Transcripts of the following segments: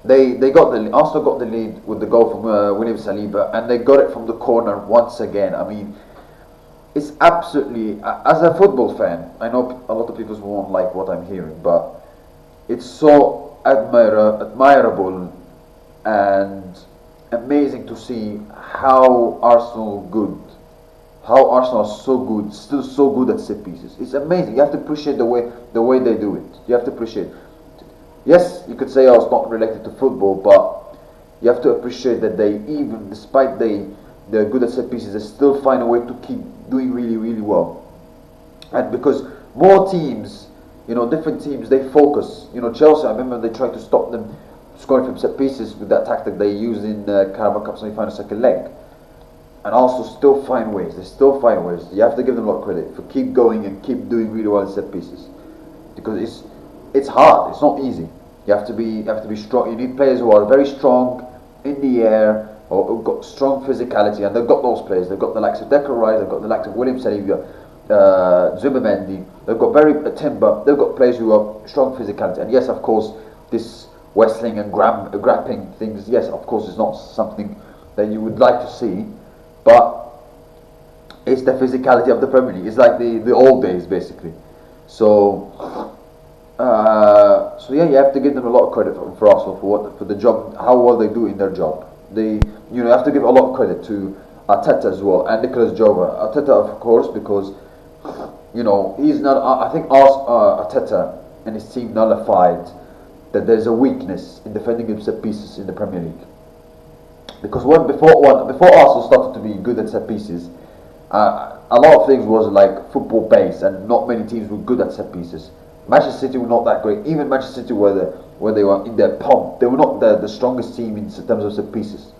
Arsenal got the lead with the goal from William Saliba, and they got it from the corner once again. I mean, it's absolutely, as a football fan, I know a lot of people won't like what I'm hearing, but it's so admirable and amazing to see how Arsenal are so good, still so good at set pieces. It's amazing. You have to appreciate the way they do it. You have to appreciate. Yes, you could say, oh, it's not related to football, but you have to appreciate that they, even despite they're good at set pieces, they still find a way to keep doing really, really well. And because more teams, different teams, they focus. Chelsea, I remember they tried to stop them scoring from set pieces with that tactic they used in Carabao Cup semi-final second leg. And also still find ways. They still find ways. You have to give them a lot of credit for keep going and keep doing really well in set pieces, because it's hard. It's not easy. You have to be strong. You need players who are very strong in the air, or who've got strong physicality, and they've got those players. They've got the likes of Declan Rice. They've got the likes of William Saliba, Zubimendi. They've got Timber. They've got players who have strong physicality. And yes, of course, this wrestling and grappling things. Yes, of course, it's not something that you would like to see. But it's the physicality of the Premier League. It's like the old days, basically. So yeah, you have to give them a lot of credit for Arsenal for the job, how well they do in their job. You have to give a lot of credit to Arteta as well, and Nicolas Jova. Arteta, of course, because he's not. I think Arteta and his team nullified that there's a weakness in defending him set pieces in the Premier League. Because before Arsenal started to be good at set pieces, a lot of things was like football based, and not many teams were good at set pieces. Manchester City were not that great. Even Manchester City, where they were in their pomp, they were not the strongest team in terms of set pieces.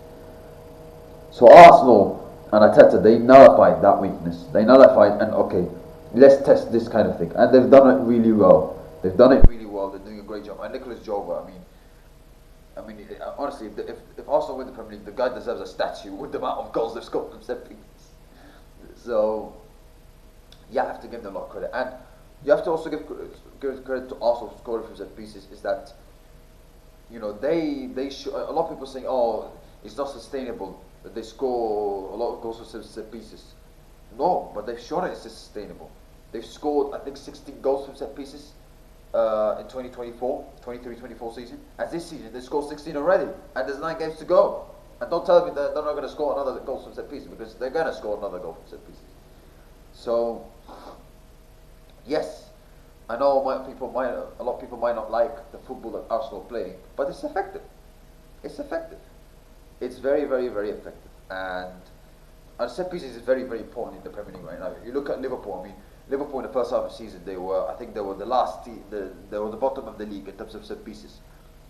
So Arsenal and Arteta, they nullified that weakness. They nullified, and okay, let's test this kind of thing, and they've done it really well. They're doing a great job. And Nicolas Jova, honestly, if Arsenal win the Premier League, the guy deserves a statue with the amount of goals they've scored from set pieces. So, you have to give them a lot of credit, and you have to also give credit to Arsenal scoring from set pieces. Is that a lot of people saying, oh, it's not sustainable that they score a lot of goals from set pieces. No, but they've shown it's sustainable. They've scored, I think, 16 goals from set pieces in 23-24 season. And this season they scored 16 already, and there's 9 games to go. And don't tell me that they're not going to score another goal from set pieces, because they're going to score another goal from set pieces. So yes, I know a lot of people might not like the football that Arsenal play, but it's effective. It's effective. It's very, very, very effective. And set pieces is very, very important in the Premier League right now. You look at Liverpool. Liverpool in the first half of the season, they were the last team. They were the bottom of the league in terms of set pieces,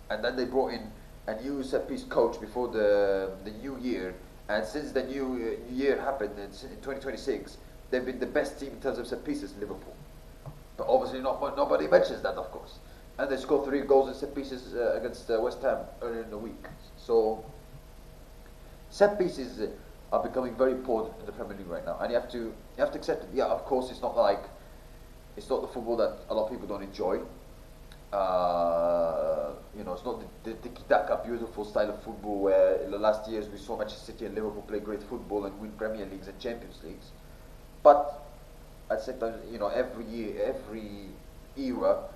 and then they brought in a new set piece coach before the new year. And since the new year happened in 2026, they've been the best team in terms of set pieces, Liverpool. But obviously, nobody mentions that, of course. And they scored 3 goals in set pieces against West Ham earlier in the week. So set pieces are becoming very important in the Premier League right now, and you have to accept it. Yeah, of course, it's not the football that a lot of people don't enjoy. It's not the tiki-taka beautiful style of football where in the last years we saw Manchester City and Liverpool play great football and win Premier Leagues and Champions Leagues. But at the same time, every year, every era,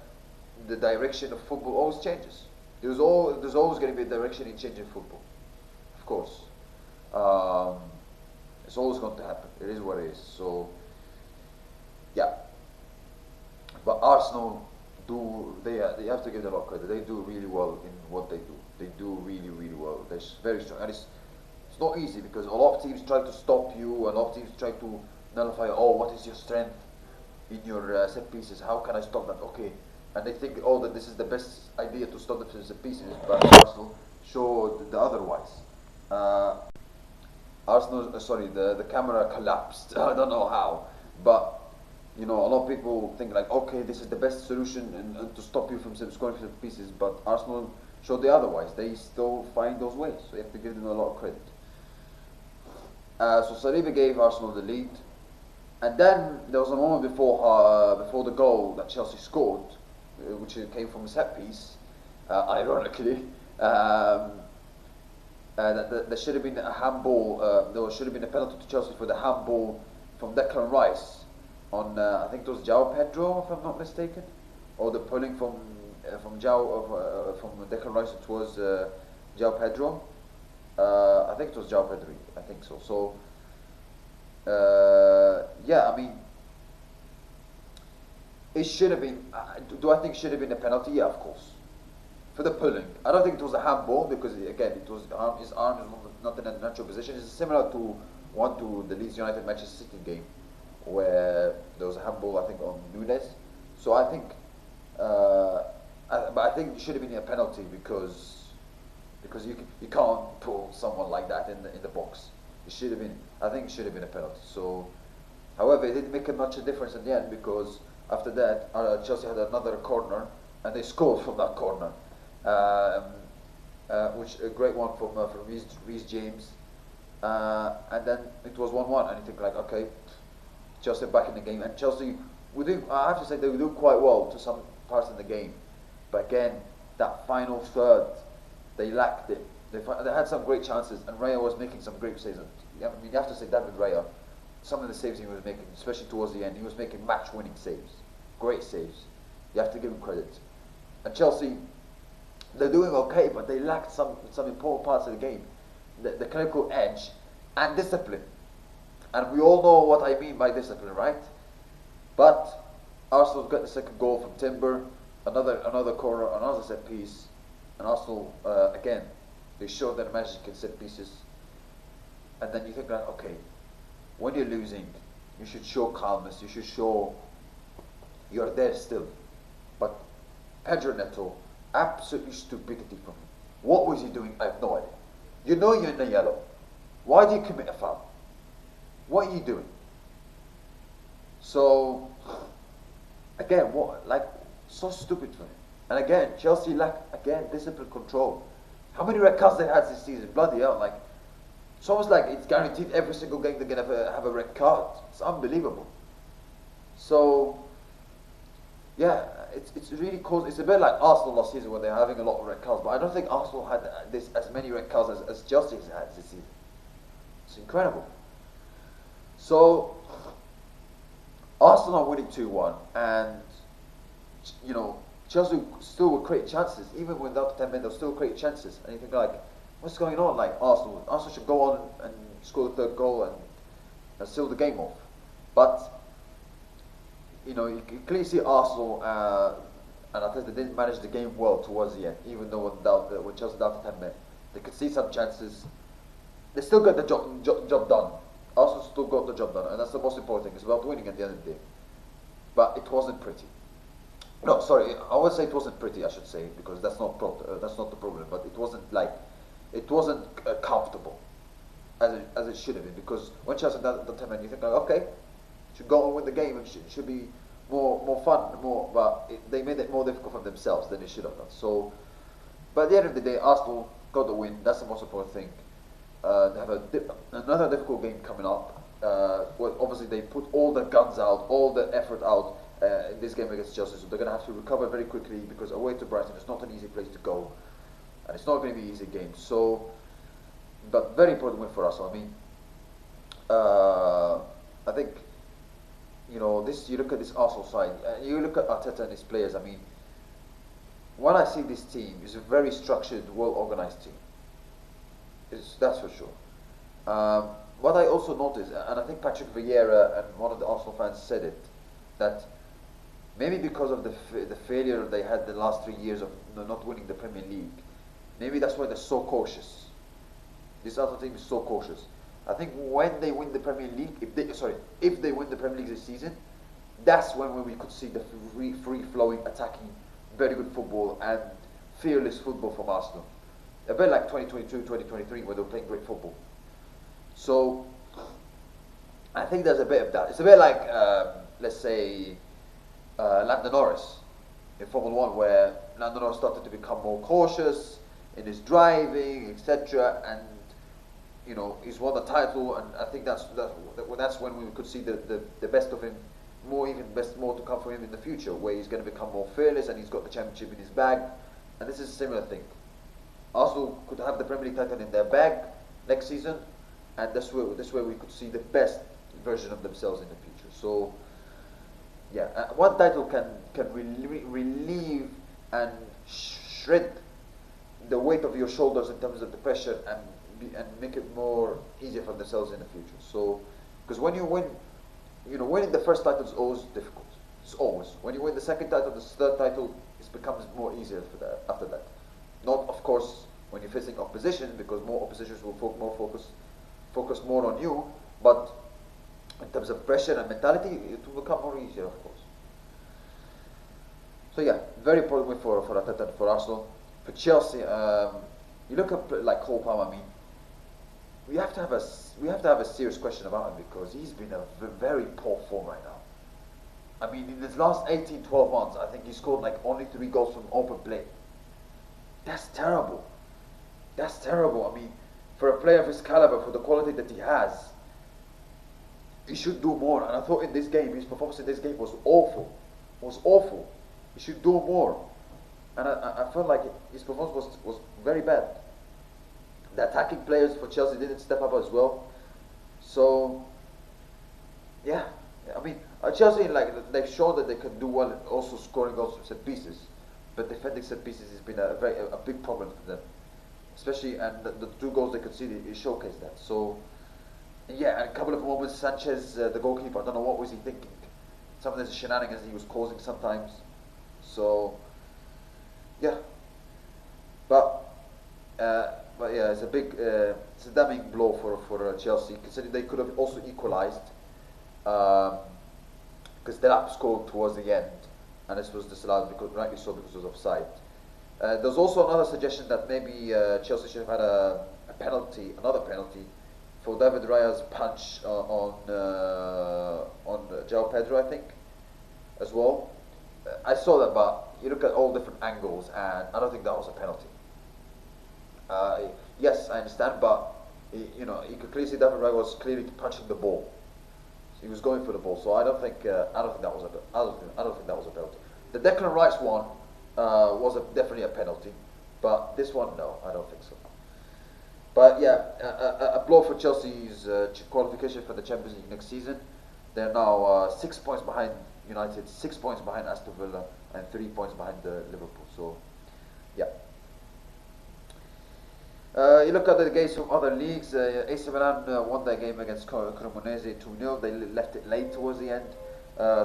the direction of football always changes. There's always going to be a direction in changing football, of course. It's always going to happen. It is what it is. So, yeah. But Arsenal they have to give them a lot of credit. They do really well in what they do. They do really, really well. They're very strong, and it's not easy, because a lot of teams try to stop you. A lot of teams try to nullify. Oh, what is your strength in your set pieces? How can I stop that? Okay, and they think, oh, that this is the best idea to stop the set pieces. But Arsenal showed the otherwise. The camera collapsed. I don't know how, but a lot of people think like, okay, this is the best solution and to stop you from scoring set pieces. But Arsenal showed the otherwise. They still find those ways, so you have to give them a lot of credit. So Saliba gave Arsenal the lead, and then there was a moment before the goal that Chelsea scored, which came from a set piece, ironically. Um, there should have been a handball. There should have been a penalty to Chelsea for the handball from Declan Rice on I think it was João Pedro, if I'm not mistaken, or the pulling from from Declan Rice. It was João Pedro. I think it was João Pedro. I think so. So yeah, I mean, it should have been. Do I think it should have been a penalty? Yeah, of course. For the pulling, I don't think it was a handball because again, it was his arm is not in a natural position. It's similar to the Leeds United Manchester City game, where there was a handball I think on Nunes. So I think, but I think it should have been a penalty because you can't pull someone like that in the box. It should have been. I think it should have been a penalty. So, however, it didn't make much a difference in the end because after that Chelsea had another corner and they scored from that corner. Which a great one from Reece James, and then it was 1-1, and you think like, okay, Chelsea back in the game, and Chelsea, I have to say they do quite well to some parts in the game, but again, that final third, they lacked it. They had some great chances, and Raya was making some great saves. I mean, you have to say David Raya, some of the saves he was making, especially towards the end, he was making match-winning saves, great saves. You have to give him credit, and Chelsea. They're doing okay, but they lacked some important parts of the game, the clinical edge and discipline. And we all know what I mean by discipline, right? But Arsenal got the second goal from Timber, another corner, another set piece, and Arsenal again they showed their magic in set pieces. And then you think like, okay, when you're losing, you should show calmness. You should show you're there still. But Pedro Neto. Absolutely stupidity from him. What was he doing? I have no idea. You know you're in the yellow. Why do you commit a foul? What are you doing? So, again, so stupid for him. And again, Chelsea lack, discipline control. How many red cards they had this season? Bloody hell, it's almost like it's guaranteed every single game they're going to have a red card. It's unbelievable. So, yeah, it's really caused. It's a bit like Arsenal last season when they're having a lot of red cards, but I don't think Arsenal had as many red cards as Chelsea has had this season. It's incredible. So Arsenal are winning 2-1, and Chelsea still will create chances even without the 10 minutes. They'll still create chances, and you think like, what's going on? Like Arsenal should go on and score the third goal and seal the game off, but. You can clearly see Arsenal and Arteta didn't manage the game well towards the end, even though when Chelsea down to 10 minutes, they could see some chances. They still got the job done. Arsenal still got the job done, and that's the most important thing. It's about winning at the end of the day. But it wasn't pretty. No, sorry, I would say it wasn't pretty. I should say because that's not the problem. But it wasn't comfortable as it should have been. Because when Chelsea down to 10 minutes, you think like, okay. Should go and win the game and should be more fun, but they made it more difficult for themselves than they should have done. So, but at the end of the day, Arsenal got the win. That's the most important thing. They have another difficult game coming up. Well, obviously they put all the guns out, all the effort out in this game against Chelsea, so they're going to have to recover very quickly because away to Brighton is not an easy place to go, and it's not going to be an easy game. So, but very important win for us. I mean, I think. You look at this Arsenal side, and you look at Arteta and his players. I mean, when I see this team, it's a very structured, well-organized team. That's for sure. What I also noticed, and I think Patrick Vieira and one of the Arsenal fans said it, that maybe because of the failure they had the last 3 years of not winning the Premier League, maybe that's why they're so cautious. This other team is so cautious. I think when they win the Premier League, if they win the Premier League this season, that's when we could see the free-flowing, attacking, very good football and fearless football from Arsenal. A bit like 2022, 2023, where they were playing great football. So, I think there's a bit of that. It's a bit like, let's say, Lando Norris in Formula 1, where Lando Norris started to become more cautious in his driving, etc., and he's won the title, and I think that's when we could see the best of him, more to come for him in the future, where he's going to become more fearless and he's got the championship in his bag. And this is a similar thing. Arsenal could have the Premier League title in their bag next season, and this way we could see the best version of themselves in the future. So yeah, one title can relieve and shred the weight of your shoulders in terms of the pressure and make it more easier for themselves in the future. So because when you win, winning the first title is always difficult. It's always when you win the second title, the third title, it becomes more easier for that after that. Not of course when you're facing opposition, because more oppositions will focus more on you, but in terms of pressure and mentality, it will become more easier, of course. So yeah, very important win for Arteta and for Arsenal. For Chelsea, you look at like Cole Palmer. I mean, we have to have a serious question about him, because he's been a very poor form right now. I mean, in his last 12 months, I think he scored like only 3 goals from open play. That's terrible. That's terrible. I mean, for a player of his caliber, for the quality that he has, he should do more. And I thought in this game, his performance in this game was awful. Was awful. He should do more. And I felt like his performance was very bad. The attacking players for Chelsea didn't step up as well. So yeah, I mean, Chelsea, like, they've shown that they can do well also scoring goals from set pieces, but defending set pieces has been a big problem for them, especially, and the 2 goals they conceded, it showcased that. So yeah, and a couple of moments, Sanchez, the goalkeeper, I don't know what was he thinking. Some of the shenanigans he was causing sometimes. So yeah, but yeah, it's a damning blow for Chelsea, considering they could have also equalised, because Delap scored towards the end, and this was disallowed because, rightly so, because it was offside. There's also another suggestion that maybe Chelsea should have had another penalty for David Raya's punch on João Pedro, I think, as well. I saw that, but you look at all different angles, and I don't think that was a penalty. Yes, I understand, but you could clearly see David Raya was clearly punching the ball. So he was going for the ball. So I don't think that was a penalty. The Declan Rice one was definitely a penalty, but this one, no, I don't think so. But yeah, a blow for Chelsea's qualification for the Champions League next season. They're now 6 points behind United, 6 points behind Aston Villa, and 3 points behind Liverpool. So yeah. You look at the games from other leagues. AC Milan won their game against Cremonese 2-0. They left it late towards the end,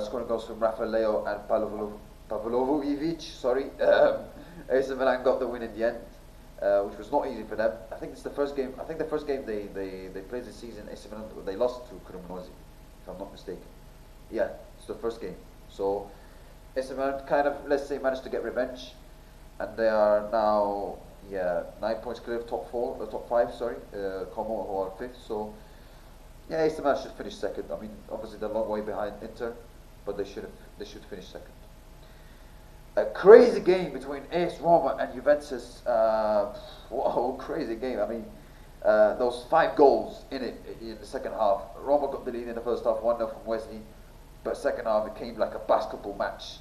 scoring goals from Rafael and Pavlovic. Sorry, AC Milan got the win in the end, which was not easy for them. I think it's the first game. I think the first game they played this season, AC Milan, they lost to Cremonese, if I'm not mistaken. Yeah, it's the first game. So AC Milan kind of, let's say, managed to get revenge, and they are now, 9 points clear of top 5. Sorry, Como, who are 5th. So yeah, AC Milan should finish second. I mean, obviously they're a long way behind Inter, but they should finish second. A crazy game between AS Roma and Juventus. Whoa, crazy game. I mean, those 5 goals in the second half. Roma got the lead in the first half, 1-0 from Wesley, but second half it came like a basketball match.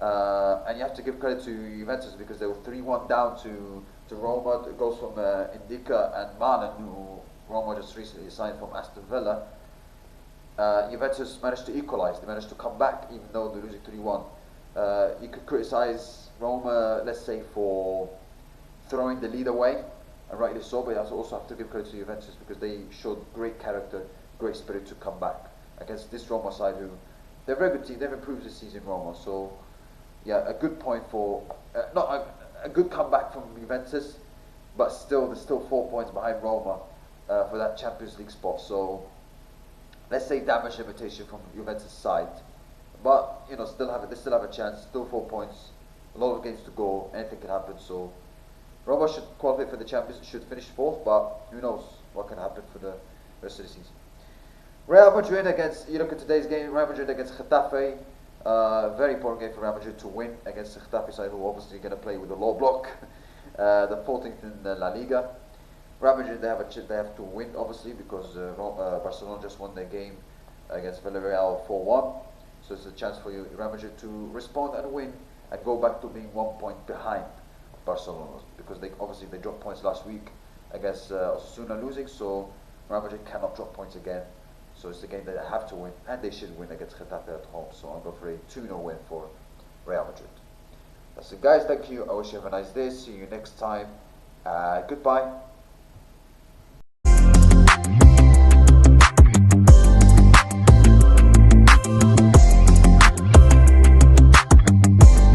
And you have to give credit to Juventus, because they were 3-1 down to Roma. It goes from Indica and Marlon, who Roma just recently signed from Aston Villa. Juventus managed to equalise. They managed to come back, even though they're losing 3-1. You could criticise Roma, let's say, for throwing the lead away, and rightly so, but you also have to give credit to Juventus, because they showed great character, great spirit to come back against this Roma side, who they're a very good team. They've improved this season, Roma. So yeah, a good point for not a good comeback from Juventus, but still there's still 4 points behind Roma for that Champions League spot. So let's say damage limitation from Juventus side, but they still have a chance. Still 4 points, a lot of games to go. Anything can happen. So Roma should qualify for the Champions. Should finish 4th, but who knows what can happen for the rest of the season. Real Madrid you look at today's game. Real Madrid against Getafe. Very important game for Real Madrid to win against the Getafe side, who obviously going to play with a low block, the 14th in the La Liga. Real Madrid, they have to win, obviously, because Barcelona just won their game against Villarreal 4-1. So it's a chance for Real Madrid to respond and win and go back to being 1 point behind Barcelona, because they obviously they dropped points last week against Osasuna losing, so Real Madrid cannot drop points again. So it's a game that they have to win, and they should win against Getafe at home. So I'll go for a 2-0 win for Real Madrid. That's it, guys. Thank you. I wish you have a nice day. See you next time. Goodbye.